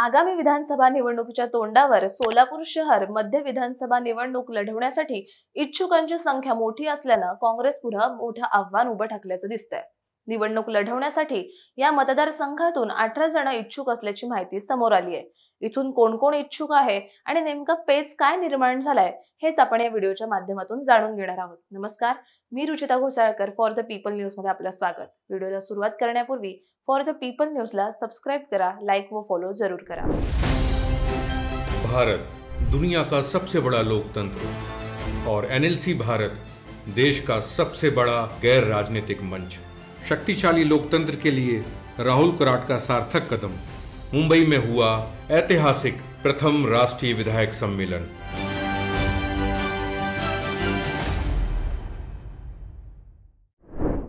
आगामी विधानसभा निवडणुकीच्या तोंडावर सोलापूर शहर मध्य विधानसभा निवडणूक लढवण्यासाठी इच्छुकांची संख्या मोठी असल्यानं काँग्रेस पुढे मोठं आव्हान उभं ठाकल्याचं दिसतंय। निवडणूक लढवण्यासाठी या मतदारसंघातून 18 जण इच्छुक असल्याची माहिती समोर आली आहे। इथून कोण कोण इच्छुक आहे आणि नेमका पेच काय निर्माण झालाय हेच आपण या व्हिडिओच्या माध्यमातून जाणून घेणार आहोत। नमस्कार, मी Ruchita Ghosalkar for the people news मध्ये आपलं स्वागत। व्हिडिओला सुरुवात करण्यापूर्वी फॉर द पीपल न्यूजला सबस्क्राइब करा, लाइक व फॉलो जरूर करा। भारत दुनिया का सबसे बड़ा लोकतंत्र और एनएलसी भारत देश का सबसे बड़ा गैर राजनीतिक मंच। शक्तिशाली लोकतंत्र के लिए राहुल कराट का सार्थक कदम। मुंबई में हुआ ऐतिहासिक प्रथम राष्ट्रीय विधायक सम्मेलन।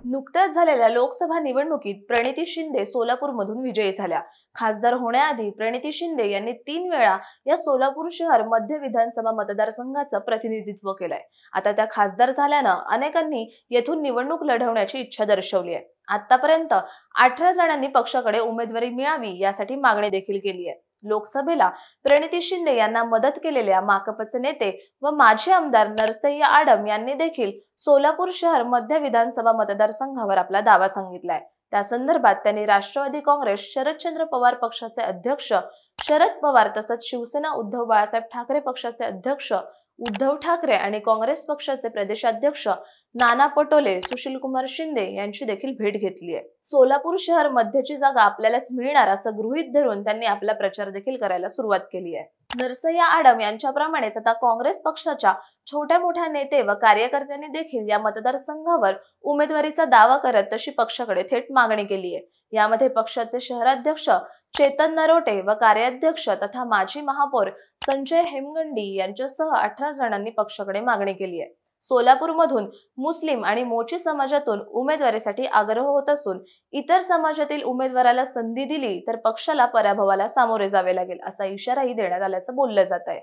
नुकत्याच झालेल्या लोकसभा निवडणुकीत प्रणिती शिंदे सोलापूरमधून विजयी झाल्या। खासदार होण्याआधी प्रणिती शिंदे यांनी 3 वेळा या सोलापूर शहर मध्य विधानसभा मतदारसंघाचं प्रतिनिधित्व केलंय। आता त्या खासदार झाल्यानं अनेकांनी येथून निवडणूक लढवण्याची इच्छा दर्शवली आहे। आतापर्यंत 18 जणांनी पक्षाकडे उमेदवारी मिळावी यासाठी मागणी देखील केली आहे। लोकसभेला प्रणिती शिंदे यांना मदत केलेल्या माकपचे नेते व माजी आमदार नरसय्या आडम यांनी देखील सोलापूर शहर मध्य विधानसभा मतदारसंघावर आपला दावा सांगितलाय। त्या संदर्भात त्यांनी राष्ट्रवादी काँग्रेस शरदचंद्र पवार पक्षाचे अध्यक्ष शरद पवार तसंच शिवसेना उद्धव बाळासाहेब ठाकरे पक्षाचे अध्यक्ष उद्धव ठाकरे आणि काँग्रेस पक्षाचे प्रदेशाध्यक्ष नाना पटोले, सुशीलकुमार शिंदे यांची देखील भेट घेतली आहे। सोलापूर शहर मध्यची जागा आपल्यालाच मिळणार असं गृहीत धरून त्यांनी आपला प्रचार देखील करायला सुरुवात केली आहे। नरसय्या आडम यांच्याप्रमाणेच आता काँग्रेस पक्षाच्या छोट्या मोठ्या नेते व कार्यकर्त्यांनी देखील या मतदारसंघावर उमेदवारीचा दावा करत तशी पक्षाकडे थेट मागणी केली आहे। यामध्ये पक्षाचे शहराध्यक्ष चेतन नरोटे व कार्याध्यक्ष तथा माजी महापौर संजय हेमगंडी यांच्यासह 18 जणांनी पक्षाकडे मागणी केली आहे। सोलापूरमधून मुस्लिम आणि मोची समाजातून उमेदवारीसाठी आग्रह होत असून इतर समाजातील उमेदवाराला संधी दिली तर पक्षाला पराभवाला सामोरे जावे लागेल असा इशाराही देण्यात आल्याचं बोललं जात आहे।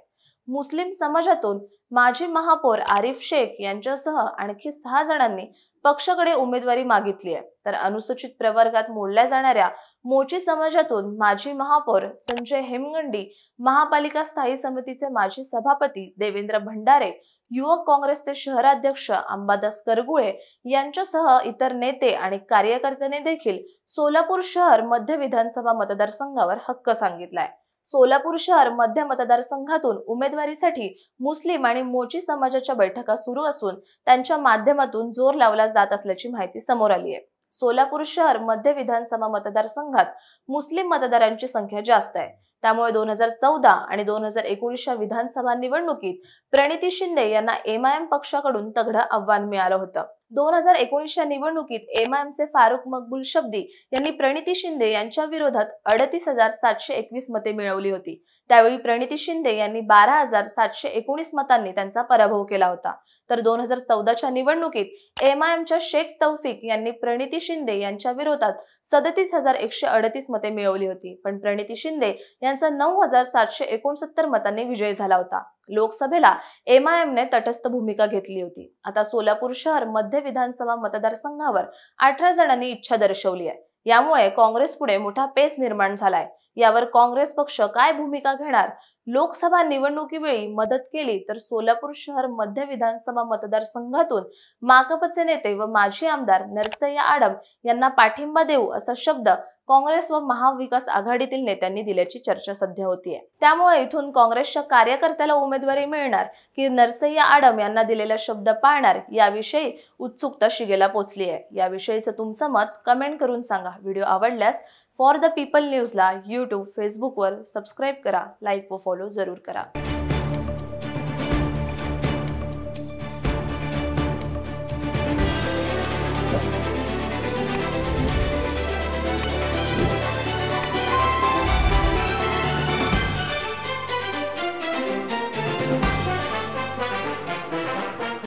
मुस्लिम समाजातून माजी महापौर आरिफ शेख यांच्यासह आणखी 6 जणांनी पक्षाकडे उमेदवारी मागितली आहे। तर अनुसूचित प्रवर्गात मोडल्या जाणाऱ्या मोची समाजातून माजी महापौर संजय हेमगंडी, महापालिका स्थायी समितीचे माजी सभापती देवेंद्र भंडारे, युवक काँग्रेसचे शहराध्यक्ष अंबादास करगुळे यांच्यासह इतर नेते आणि कार्यकर्त्यांनी देखील सोलापूर शहर मध्य विधानसभा मतदारसंघावर हक्क सांगितलाय। सोलापूर शहर मध्य मतदारसंघातून उमेदवारीसाठी मुस्लिम आणि मोची समाजाच्या बैठका सुरू असून त्यांच्या माध्यमातून जोर लावला जात असल्याची माहिती समोर आली आहे। सोलापूर शहर मध्य विधानसभा मतदारसंघात मुस्लिम मतदारांची संख्या जास्त आहे। त्यामुळे 2014 आणि 2019च्या विधानसभा निवडणुकीत प्रणिती शिंदे यांना एमआयएम पक्षाकडून तगडं आव्हान मिळालं होतं। 2019च्या निवडणुकीत एमआयएमचे फारुख मकबूल शब्दी यांनी प्रणिती शिंदे यांच्या विरोधात 38,721 मते मिळवली होती। त्यावेळी प्रणिती शिंदे यांनी 12,719 मतांनी त्यांचा पराभव केला होता। तर 2014च्या निवडणुकीत एमआयएमच्या शेख तौफिक यांनी प्रणिती शिंदे यांच्या विरोधात 37,138 मते मिळवली होती, पण प्रणिती शिंदे यांचा 9,769 मतांनी विजय झाला होता। लोकसभेला एमआयएमने तटस्थ भूमिका घेतली होती। आता सोलापूर शहर मध्य विधानसभा मतदारसंघावर 18 जणांनी इच्छा दर्शवली आहे। यामुळे काँग्रेस पुढे मोठा पेच निर्माण झालाय। यावर काँग्रेस पक्ष काय भूमिका घेणार? लोकसभा निवडणुकीवेळी मदत केली तर सोलापूर शहर मध्य विधानसभा मतदारसंघातून माकपचे नेते व माजी आमदार नरसय्या आडम यांना पाठिंबा देऊ असा शब्द काँग्रेस व महाविकास आघाडीतील नेत्यांनी दिल्याची चर्चा सध्या होतीये। त्यामुळे इथून काँग्रेसच्या कार्यकर्त्याला उमेदवारी मिळणार की नरसय्या आडम यांना दिलेला शब्द पाळणार याविषयी उत्सुकता शिगेला पोहोचली आहे। याविषयीचं तुमचं मत कमेंट करून सांगा। व्हिडिओ आवडल्यास फॉर द पीपल न्यूजला YouTube, फेसबुकवर सबस्क्राइब करा, लाईक व फॉलो जरूर करा।